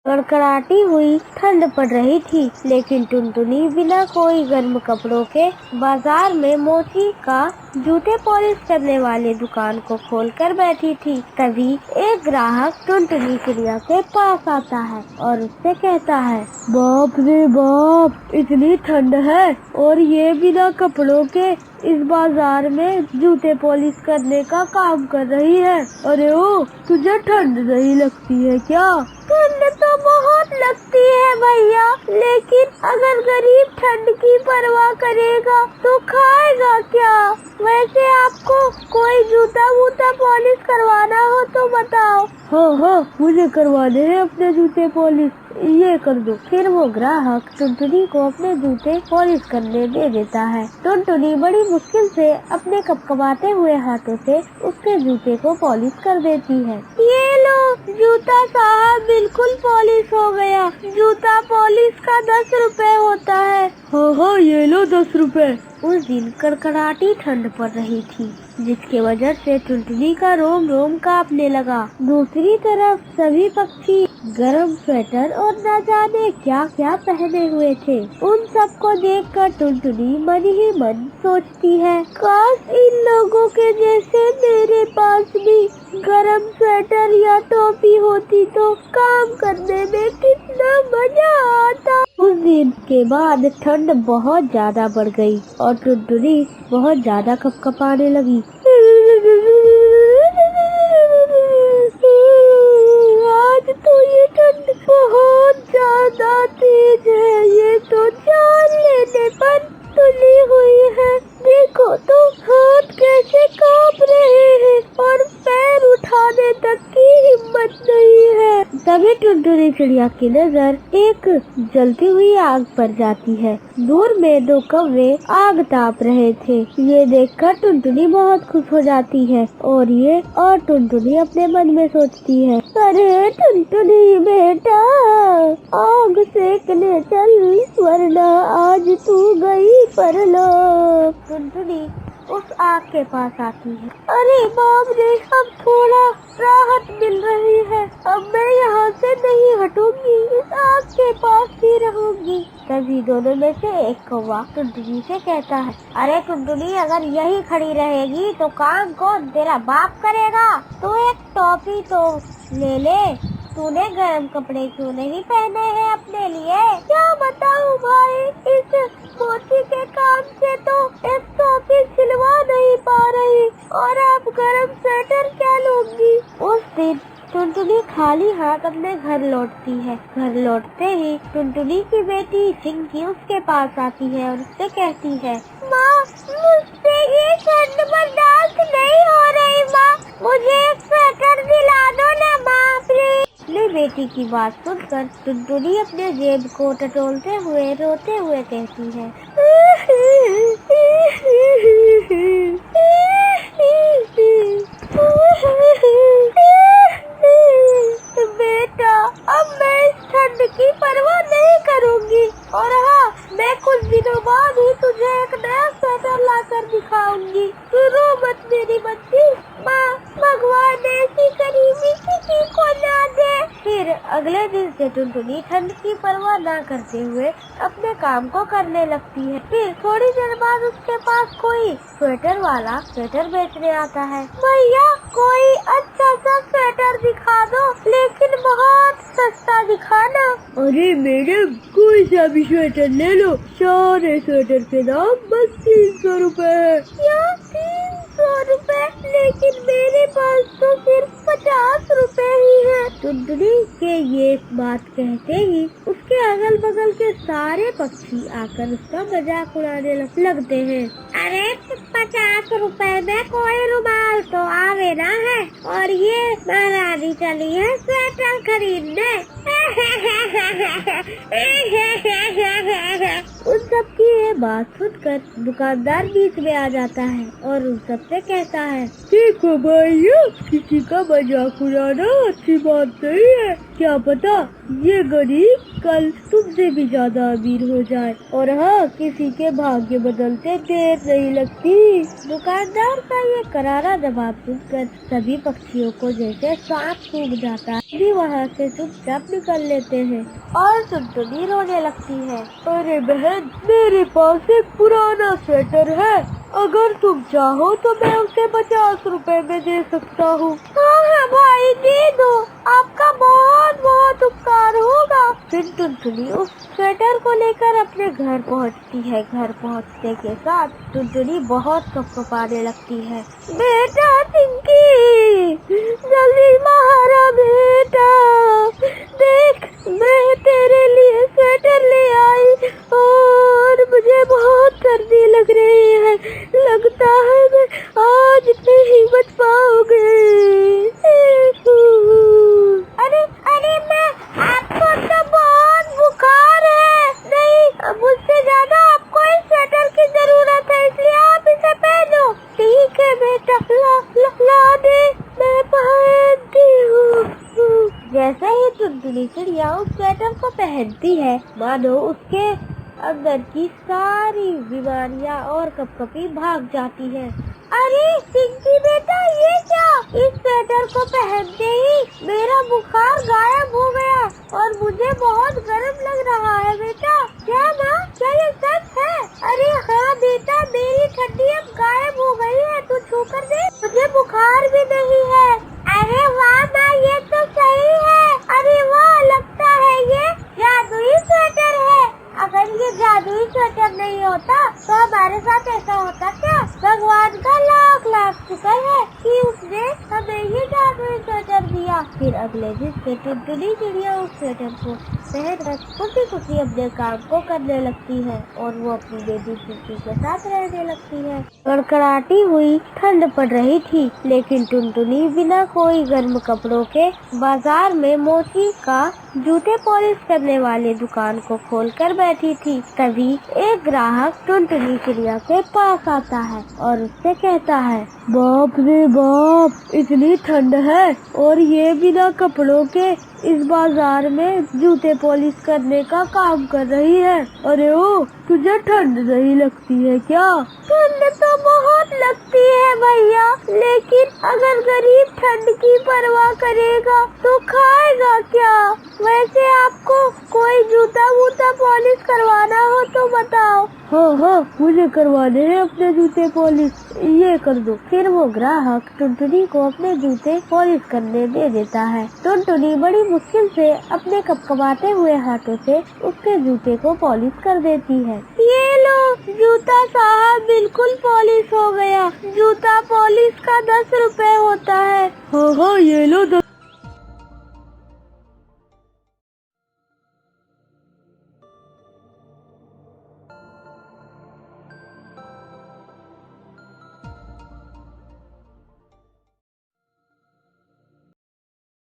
कड़कड़ाती हुई ठंड पड़ रही थी, लेकिन टुनटुनी बिना कोई गर्म कपड़ों के बाजार में मोची का जूते पॉलिश करने वाले दुकान को खोलकर बैठी थी। तभी एक ग्राहक टुनटुनी चिड़िया के पास आता है और उससे कहता है, बाप रे बाप, इतनी ठंड है और ये बिना कपड़ों के इस बाजार में जूते पॉलिश करने का काम कर रही है। अरे ओ, तुझे ठंड नहीं लगती है क्या? ठंड तो बहुत लगती है भैया, लेकिन अगर गरीब ठंड की परवाह करेगा तो खाएगा क्या? वैसे आपको कोई जूता वूता पॉलिश करवाना हो तो बताओ। हाँ, मुझे करवाने हैं अपने जूते पॉलिश, ये कर दो। फिर वो ग्राहक टुनटुनी को अपने जूते पॉलिश करने दे देता है। टुनटुनी बड़ी मुश्किल से अपने कपकपाते हुए हाथों से उसके जूते को पॉलिश कर देती है। ये लो जूता साहब, बिल्कुल पॉलिश हो गया। जूता पॉलिश का 10 रुपए होता है। हाँ, ये लो 10 रुपए। उस दिन कड़कड़ाती ठंड पड़ रही थी, जिसके वजह से टुनटुनी का रोम रोम कांपने लगा। दूसरी तरफ सभी पक्षी गरम स्वेटर और न जाने क्या क्या पहने हुए थे। उन सबको देखकर टुनटुनी मन ही मन सोचती है, काश इन लोगों के जैसे मेरे पास भी गरम स्वेटर या टोपी होती तो काम करने में कितना मजा आता। उस दिन के बाद ठंड बहुत ज्यादा बढ़ गई और टुनटुनी बहुत ज्यादा कपकपाने लगी। आज तो ये ठंड बहुत ज्यादा तेज है, ये तो जान लेने पर तुली हुई है। देखो तो हाथ कैसे कांप रहे हैं और पैर उठाने तक की हिम्मत नहीं है। तभी टुनटुनी चिड़िया की नजर एक जलती हुई आग पर जाती है। दूर में 2 कौवे आग ताप रहे थे। ये देखकर टुनटुनी बहुत खुश हो जाती है और टुनटुनी अपने मन में सोचती है, अरे टुनटुनी बेटा, आग सेकने चल, वरना आज तू गई परलोक। टुनटुनी उस आग के पास आती है। अरे बाप रे, अब थोड़ा राहत मिल रही है। अब मैं यहाँ से नहीं हटूंगी, इस आग के पास ही रहूंगी। तभी दोनों में से एक कौवा टुनटुनी से कहता है, अरे टुनटुनी, अगर यही खड़ी रहेगी तो काम कौन तेरा बाप करेगा? तू एक टोपी तो ले ले, तूने गर्म कपड़े क्यों नहीं पहने हैं अपने लिए? क्या बताऊं भाई, इस मोची के काम से तो एक टोपी सिलवा नहीं पा रही और अब गर्म स्वेटर क्या लूंगी। उस दिन टुनटुनी खाली हाथ अपने घर लौटती है। घर लौटते ही टुनटुनी की बेटी चिंकी उसके पास आती है और उससे कहती है, माँ, मुझसे ये ठंड बर्दाश्त नहीं हो रही माँ, मुझे एक स्वेटर दिला दो ना माँ प्लीज। अपने बेटी की बात सुनकर टुनटुनी अपने जेब को टटोलते हुए रोते हुए कहती है, बेटा, अब मैं इस ठंड की परवाह नहीं करूंगी और हाँ, मैं कुछ दिनों बाद ही तुझे एक नया स्वेटर लाकर दिखाऊंगी। तू रो मत मेरी बच्ची, माँ, भगवान ऐसी गरीबी किसी को ना दे। फिर अगले दिन से टुनटुनी ठंड की परवाह न करते हुए अपने काम को करने लगती है। फिर थोड़ी देर बाद उसके पास कोई स्वेटर वाला स्वेटर बेचने आता है। भैया, कोई अच्छा सा स्वेटर दिखा दो, लेकिन बहुत सस्ता दिखाना। अरे मैडम, कोई सा भी स्वेटर ले लो, सारे स्वेटर के दाम बस 300 रुपए है। क्या 300 रुपए? लेकिन मेरे पास तो सिर्फ 50 रुपए ही है। टुनटुनी के ये बात कहते ही उसके अगल बगल के सारे पक्षी आकर उसका मजाक उड़ाने लगते हैं। अरे 50 रुपए में कोई रुमाल तो आवे ना है, और ये महारानी चली है स्वेटर खरीदने। उन सब की ये बात सुनकर दुकानदार बीच में आ जाता है और उन सबसे कहता है, देखो भैया, किसी का मजाक उड़ाना अच्छी बात नहीं है। क्या पता ये गरीब कल तुमसे भी ज्यादा अमीर हो जाए। और हाँ, किसी के भाग्य बदलते देर नहीं लगती। दुकानदार का ये करारा जवाब सुनकर सभी पक्षियों को जैसे सांप सूंघ जाता है, भी वहाँ से चुपचाप निकल लेते हैं और टुनटुनी रोने लगती है। अरे बहन, मेरे पास एक पुराना स्वेटर है, अगर तुम चाहो तो मैं उसे 50 रुपए में दे सकता हूँ। हाँ भाई, दे दो, आपका बहुत बहुत उपकार होगा। फिर टुनटुनी उस स्वेटर को लेकर अपने घर पहुँचती है। घर पहुँचने के साथ टुनटुनी बहुत कपकपाने लगती है। बेटा टिंकी, जल्दी बाहर आ बेटा, देख मैं तेरे लिए स्वेटर ले आई और मुझे बहुत सर्दी लग रही है, लगता है मैं आज नहीं बच पाऊंगी। अरे अरे, मैं आपको तो बहुत बुखार है। नहीं, मुझसे ज्यादा आपको इस स्वेटर की जरूरत है, इसलिए आप इसे पहनो। ठीक है बेटा, ला दे, मैं पहनती हूँ। जैसे ही टुनटुनी चिड़िया उस स्वेटर को पहनती है, मानो उसके अंदर की सारी बीमारियाँ और कपकपी भाग जाती है। अरे टिंकी बेटा, ये क्या? इस स्वेटर को पहनते ही मेरा बुखार गायब हो गया और मुझे बहुत गर्म लग रहा है बेटा। क्या माँ, क्या ये सच है? अरे हाँ बेटा, मेरी ठंडी अब गायब हो गई है, तू छू कर देख, मुझे बुखार भी नहीं है। अरे वाह माँ, ये तो सही है। अरे वाह, लगता है ये जादुई स्वेटर है। अगर ये जादुई स्वेटर नहीं होता तो हमारे साथ ऐसा होता क्या? भगवान का लाख लाख शुक्र है कि उसने हमें ये जादुई स्वेटर दिया। फिर अगले दिन से टुनटुनी चिड़िया उस स्वेटर को पहनकर खुशी खुशी अपने काम को करने लगती है और वो अपनी बेटी टिंकी के साथ रहने लगती है। कड़कड़ाती हुई ठंड पड़ रही थी, लेकिन टुनटुनी बिना कोई गर्म कपड़ों के बाजार में मोची का जूते पॉलिश करने वाले दुकान को खोलकर बैठी थी। तभी एक ग्राहक टुनटुनी चिड़िया के पास आता है और उससे कहता है, बाप रे बाप, इतनी ठंड है और ये बिना कपड़ों के इस बाजार में जूते पॉलिश करने का काम कर रही है। अरे ओ, तुझे ठंड नहीं लगती है क्या? ठंड तो बहुत लगती है भैया, लेकिन अगर गरीब ठंड की परवाह करेगा तो खाएगा क्या? वैसे आपको कोई जूता वूता पॉलिश करवाना हो तो बताओ। हाँ, मुझे करवाने हैं अपने जूते पॉलिश, ये कर दो। फिर वो ग्राहक टुनटुनी को अपने जूते पॉलिश करने दे देता है। टुनटुनी बड़ी मुश्किल से अपने कपकपाते हुए हाथों से उसके जूते को पॉलिश कर देती है। ये लो जूता साहब, बिल्कुल पॉलिश हो गया। जूता पॉलिश का 10 रुपए होता है। हाँ, ये लो 10